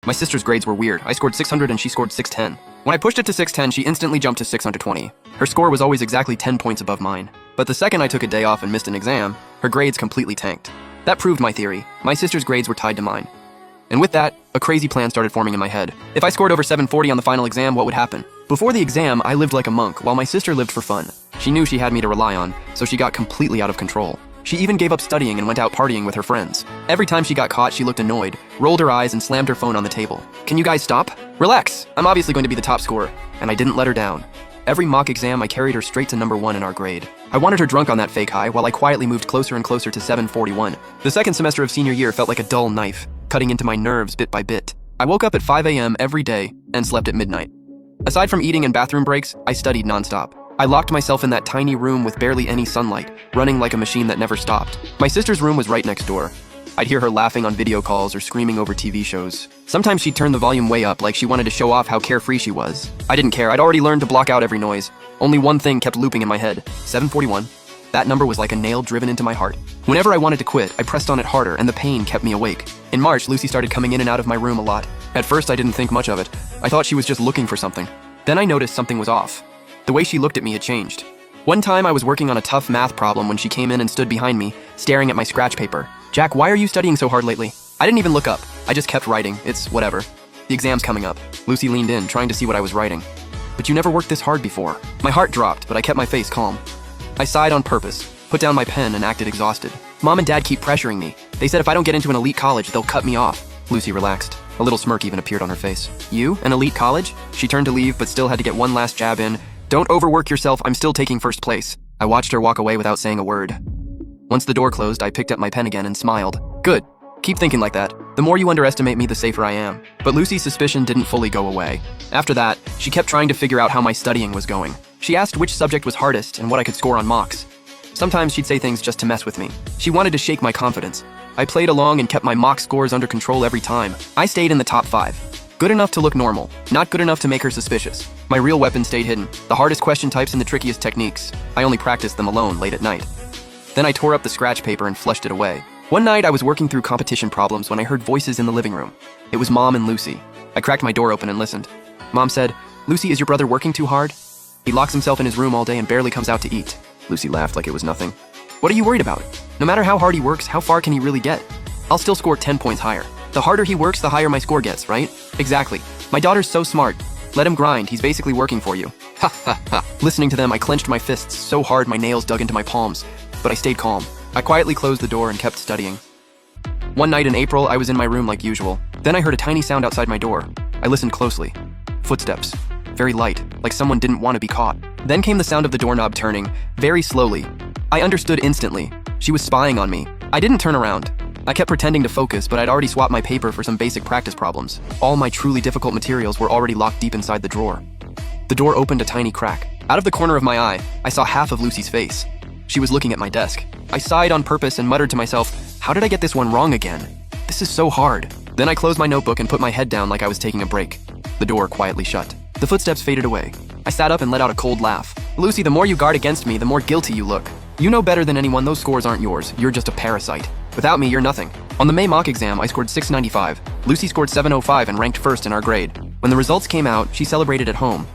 My sister's grades were weird. I scored 600 and she scored 610. When I pushed it to 610, she instantly jumped to 620. Her score was always exactly 10 points above mine. But the second I took a day off and missed an exam, her grades completely tanked. That proved my theory. My sister's grades were tied to mine. And with that, a crazy plan started forming in my head. If I scored over 740 on the final exam, what would happen? Before the exam, I lived like a monk, while my sister lived for fun. She knew she had me to rely on, so she got completely out of control. She even gave up studying and went out partying with her friends. Every time she got caught, she looked annoyed, rolled her eyes, and slammed her phone on the table. Can you guys stop? Relax! I'm obviously going to be the top scorer. And I didn't let her down. Every mock exam, I carried her straight to number 1 in our grade. I wanted her drunk on that fake high, while I quietly moved closer and closer to 741. The second semester of senior year felt like a dull knife, cutting into my nerves bit by bit. I woke up at 5 a.m. every day and slept at midnight. Aside from eating and bathroom breaks, I studied nonstop. I locked myself in that tiny room with barely any sunlight, running like a machine that never stopped. My sister's room was right next door. I'd hear her laughing on video calls or screaming over TV shows. Sometimes she'd turn the volume way up like she wanted to show off how carefree she was. I didn't care. I'd already learned to block out every noise. Only one thing kept looping in my head. 741. That number was like a nail driven into my heart. Whenever I wanted to quit, I pressed on it harder and the pain kept me awake. In March, Lucy started coming in and out of my room a lot. At first, I didn't think much of it. I thought she was just looking for something. Then I noticed something was off. The way she looked at me had changed. One time I was working on a tough math problem when she came in and stood behind me, staring at my scratch paper. Jack, why are you studying so hard lately? I didn't even look up. I just kept writing. It's whatever. The exam's coming up. Lucy leaned in, trying to see what I was writing. But you never worked this hard before. My heart dropped, but I kept my face calm. I sighed on purpose, put down my pen, and acted exhausted. Mom and Dad keep pressuring me. They said if I don't get into an elite college, they'll cut me off. Lucy relaxed. A little smirk even appeared on her face. You? An elite college? She turned to leave, but still had to get one last jab in. Don't overwork yourself, I'm still taking first place. I watched her walk away without saying a word. Once the door closed, I picked up my pen again and smiled. Good. Keep thinking like that. The more you underestimate me, the safer I am. But Lucy's suspicion didn't fully go away. After that, she kept trying to figure out how my studying was going. She asked which subject was hardest and what I could score on mocks. Sometimes she'd say things just to mess with me. She wanted to shake my confidence. I played along and kept my mock scores under control every time. I stayed in the top 5. Good enough to look normal, not good enough to make her suspicious. My real weapon stayed hidden, the hardest question types and the trickiest techniques. I only practiced them alone late at night. Then I tore up the scratch paper and flushed it away. One night I was working through competition problems when I heard voices in the living room. It was Mom and Lucy. I cracked my door open and listened. Mom said, "Lucy, is your brother working too hard? He locks himself in his room all day and barely comes out to eat." Lucy laughed like it was nothing. "What are you worried about? No matter how hard he works, how far can he really get? I'll still score 10 points higher. The harder he works, the higher my score gets, right? Exactly. My daughter's so smart. Let him grind, he's basically working for you." Ha ha ha. Listening to them, I clenched my fists so hard my nails dug into my palms, but I stayed calm. I quietly closed the door and kept studying. One night in April, I was in my room like usual. Then I heard a tiny sound outside my door. I listened closely. Footsteps. Very light, like someone didn't want to be caught. Then came the sound of the doorknob turning, very slowly. I understood instantly. She was spying on me. I didn't turn around. I kept pretending to focus, but I'd already swapped my paper for some basic practice problems. All my truly difficult materials were already locked deep inside the drawer. The door opened a tiny crack. Out of the corner of my eye, I saw half of Lucy's face. She was looking at my desk. I sighed on purpose and muttered to myself, "How did I get this one wrong again? This is so hard." Then I closed my notebook and put my head down like I was taking a break. The door quietly shut. The footsteps faded away. I sat up and let out a cold laugh. "Lucy, the more you guard against me, the more guilty you look. You know better than anyone those scores aren't yours. You're just a parasite. Without me, you're nothing." On the May mock exam, I scored 695. Lucy scored 705 and ranked first in our grade. When the results came out, she celebrated at home.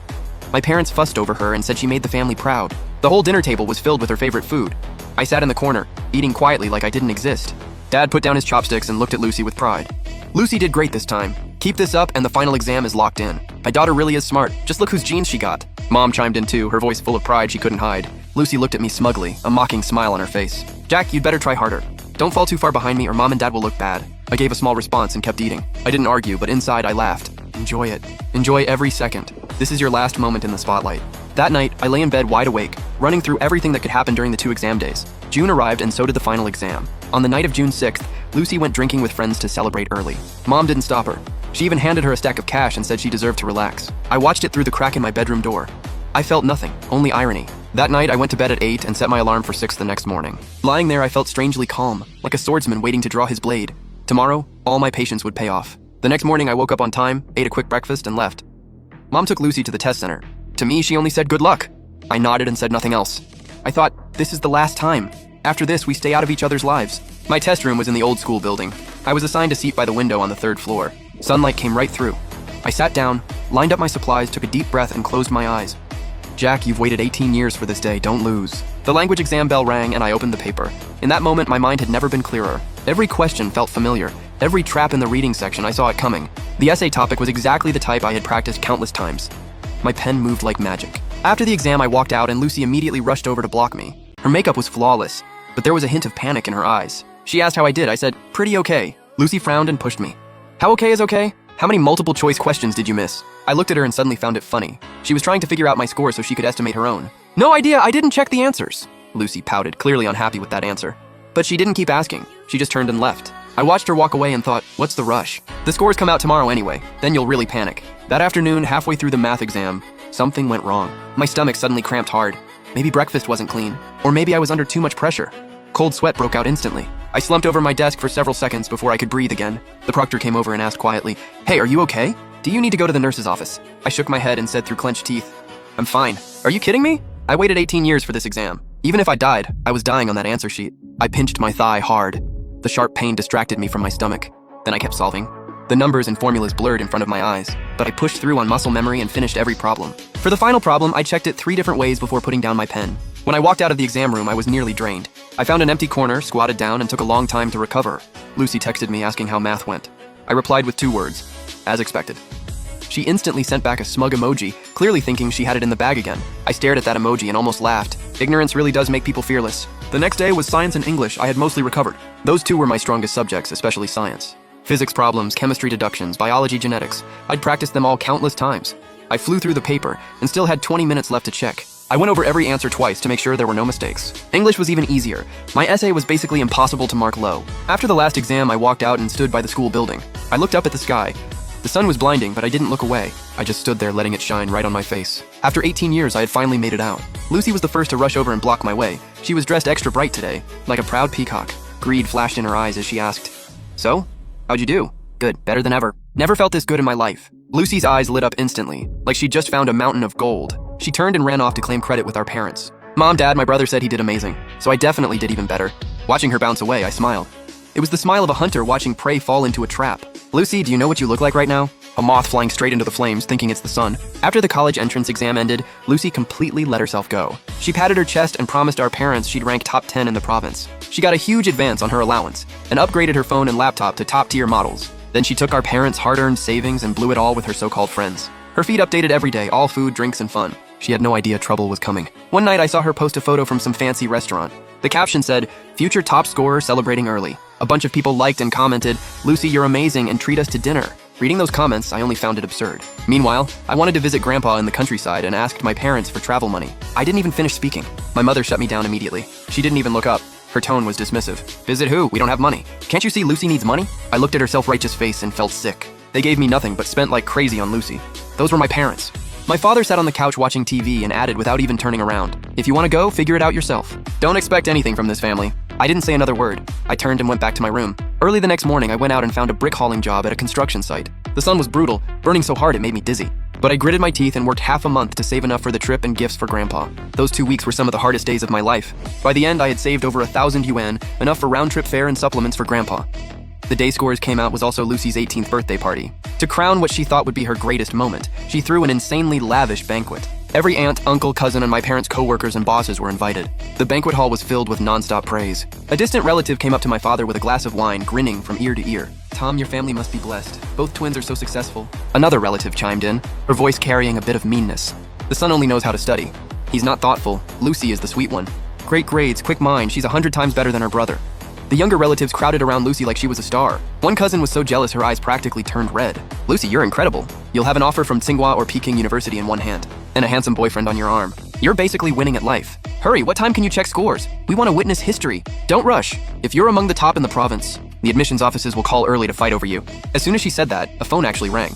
My parents fussed over her and said she made the family proud. The whole dinner table was filled with her favorite food. I sat in the corner, eating quietly like I didn't exist. Dad put down his chopsticks and looked at Lucy with pride. "Lucy did great this time. Keep this up and the final exam is locked in. My daughter really is smart. Just look whose genes she got." Mom chimed in too, her voice full of pride she couldn't hide. Lucy looked at me smugly, a mocking smile on her face. "Jack, you'd better try harder. Don't fall too far behind me or Mom and Dad will look bad." I gave a small response and kept eating. I didn't argue, but inside I laughed. Enjoy it. Enjoy every second. This is your last moment in the spotlight. That night, I lay in bed wide awake, running through everything that could happen during the 2 exam days. June arrived and so did the final exam. On the night of June 6th, Lucy went drinking with friends to celebrate early. Mom didn't stop her. She even handed her a stack of cash and said she deserved to relax. I watched it through the crack in my bedroom door. I felt nothing, only irony. That night, I went to bed at 8 and set my alarm for 6 the next morning. Lying there, I felt strangely calm, like a swordsman waiting to draw his blade. Tomorrow, all my patience would pay off. The next morning, I woke up on time, ate a quick breakfast, and left. Mom took Lucy to the test center. To me, she only said good luck. I nodded and said nothing else. I thought, this is the last time. After this, we stay out of each other's lives. My test room was in the old school building. I was assigned a seat by the window on the 3rd floor. Sunlight came right through. I sat down, lined up my supplies, took a deep breath, and closed my eyes. Jack, you've waited 18 years for this day, don't lose. The language exam bell rang and I opened the paper. In that moment, my mind had never been clearer. Every question felt familiar. Every trap in the reading section, I saw it coming. The essay topic was exactly the type I had practiced countless times. My pen moved like magic. After the exam, I walked out and Lucy immediately rushed over to block me. Her makeup was flawless, but there was a hint of panic in her eyes. She asked how I did. I said, pretty okay. Lucy frowned and pushed me. How okay is okay? How many multiple choice questions did you miss? I looked at her and suddenly found it funny. She was trying to figure out my score so she could estimate her own. No idea, I didn't check the answers. Lucy pouted, clearly unhappy with that answer. But she didn't keep asking. She just turned and left. I watched her walk away and thought, what's the rush? The scores come out tomorrow anyway, then you'll really panic. That afternoon, halfway through the math exam, something went wrong. My stomach suddenly cramped hard. Maybe breakfast wasn't clean, or maybe I was under too much pressure. Cold sweat broke out instantly. I slumped over my desk for several seconds before I could breathe again. The proctor came over and asked quietly, hey, are you okay? Do you need to go to the nurse's office? I shook my head and said through clenched teeth, I'm fine. Are you kidding me? I waited 18 years for this exam. Even if I died, I was dying on that answer sheet. I pinched my thigh hard. The sharp pain distracted me from my stomach. Then I kept solving. The numbers and formulas blurred in front of my eyes, but I pushed through on muscle memory and finished every problem. For the final problem, I checked it 3 different ways before putting down my pen. When I walked out of the exam room, I was nearly drained. I found an empty corner, squatted down, and took a long time to recover. Lucy texted me asking how math went. I replied with 2 words, as expected. She instantly sent back a smug emoji, clearly thinking she had it in the bag again. I stared at that emoji and almost laughed. Ignorance really does make people fearless. The next day was science and English. I had mostly recovered. Those 2 were my strongest subjects, especially science. Physics problems, chemistry deductions, biology, genetics. I'd practiced them all countless times. I flew through the paper and still had 20 minutes left to check. I went over every answer twice to make sure there were no mistakes. English was even easier. My essay was basically impossible to mark low. After the last exam, I walked out and stood by the school building. I looked up at the sky. The sun was blinding, but I didn't look away. I just stood there letting it shine right on my face. After 18 years, I had finally made it out. Lucy was the first to rush over and block my way. She was dressed extra bright today, like a proud peacock. Greed flashed in her eyes as she asked, so, how'd you do? Good, better than ever. Never felt this good in my life. Lucy's eyes lit up instantly, like she'd just found a mountain of gold. She turned and ran off to claim credit with our parents. Mom, Dad, my brother said he did amazing, so I definitely did even better. Watching her bounce away, I smiled. It was the smile of a hunter watching prey fall into a trap. Lucy, do you know what you look like right now? A moth flying straight into the flames, thinking it's the sun. After the college entrance exam ended, Lucy completely let herself go. She patted her chest and promised our parents she'd rank top 10 in the province. She got a huge advance on her allowance and upgraded her phone and laptop to top-tier models. Then she took our parents' hard-earned savings and blew it all with her so-called friends. Her feed updated every day, all food, drinks, and fun. She had no idea trouble was coming. One night I saw her post a photo from some fancy restaurant. The caption said, future top scorer celebrating early. A bunch of people liked and commented, Lucy, you're amazing and treat us to dinner. Reading those comments, I only found it absurd. Meanwhile, I wanted to visit Grandpa in the countryside and asked my parents for travel money. I didn't even finish speaking. My mother shut me down immediately. She didn't even look up. Her tone was dismissive. Visit who? We don't have money. Can't you see Lucy needs money? I looked at her self-righteous face and felt sick. They gave me nothing but spent like crazy on Lucy. Those were my parents. My father sat on the couch watching TV and added without even turning around, if you want to go, figure it out yourself. Don't expect anything from this family. I didn't say another word. I turned and went back to my room. Early the next morning, I went out and found a brick hauling job at a construction site. The sun was brutal, burning so hard it made me dizzy. But I gritted my teeth and worked half a month to save enough for the trip and gifts for Grandpa. Those 2 weeks were some of the hardest days of my life. By the end, I had saved over 1,000 yuan, enough for round-trip fare and supplements for Grandpa. The day scores came out was also Lucy's 18th birthday party. To crown what she thought would be her greatest moment, she threw an insanely lavish banquet. Every aunt, uncle, cousin, and my parents' co-workers and bosses were invited. The banquet hall was filled with non-stop praise. A distant relative came up to my father with a glass of wine, grinning from ear to ear. Tom, your family must be blessed. Both twins are so successful. Another relative chimed in, her voice carrying a bit of meanness. The son only knows how to study. He's not thoughtful. Lucy is the sweet one. Great grades, quick mind, she's 100 times better than her brother. The younger relatives crowded around Lucy like she was a star. One cousin was so jealous her eyes practically turned red. Lucy, you're incredible. You'll have an offer from Tsinghua or Peking University in one hand, and a handsome boyfriend on your arm. You're basically winning at life. Hurry, what time can you check scores? We want to witness history. Don't rush. If you're among the top in the province, the admissions offices will call early to fight over you. As soon as she said that, a phone actually rang.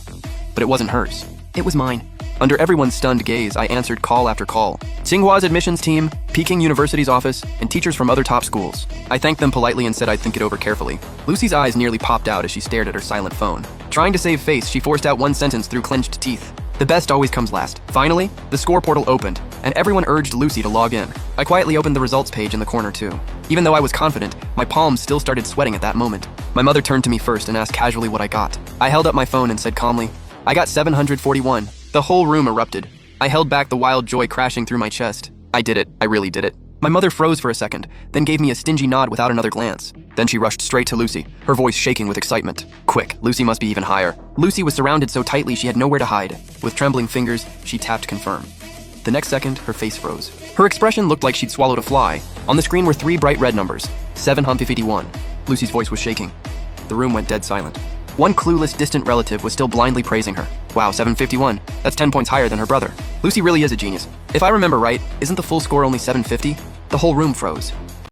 But it wasn't hers. It was mine. Under everyone's stunned gaze, I answered call after call. Tsinghua's admissions team, Peking University's office, and teachers from other top schools. I thanked them politely and said I'd think it over carefully. Lucy's eyes nearly popped out as she stared at her silent phone. Trying to save face, she forced out one sentence through clenched teeth. The best always comes last. Finally, the score portal opened, and everyone urged Lucy to log in. I quietly opened the results page in the corner too. Even though I was confident, my palms still started sweating at that moment. My mother turned to me first and asked casually what I got. I held up my phone and said calmly, "I got 741. The whole room erupted. I held back the wild joy crashing through my chest. I did it. I really did it. My mother froze for a second, then gave me a stingy nod without another glance. Then she rushed straight to Lucy, her voice shaking with excitement. Quick, Lucy must be even higher. Lucy was surrounded so tightly she had nowhere to hide. With trembling fingers, she tapped confirm. The next second, her face froze. Her expression looked like she'd swallowed a fly. On the screen were 3 bright red numbers. 751. Lucy's voice was shaking. The room went dead silent. One clueless, distant relative was still blindly praising her. Wow, 751. That's 10 points higher than her brother. Lucy really is a genius. If I remember right, isn't the full score only 750? The whole room froze.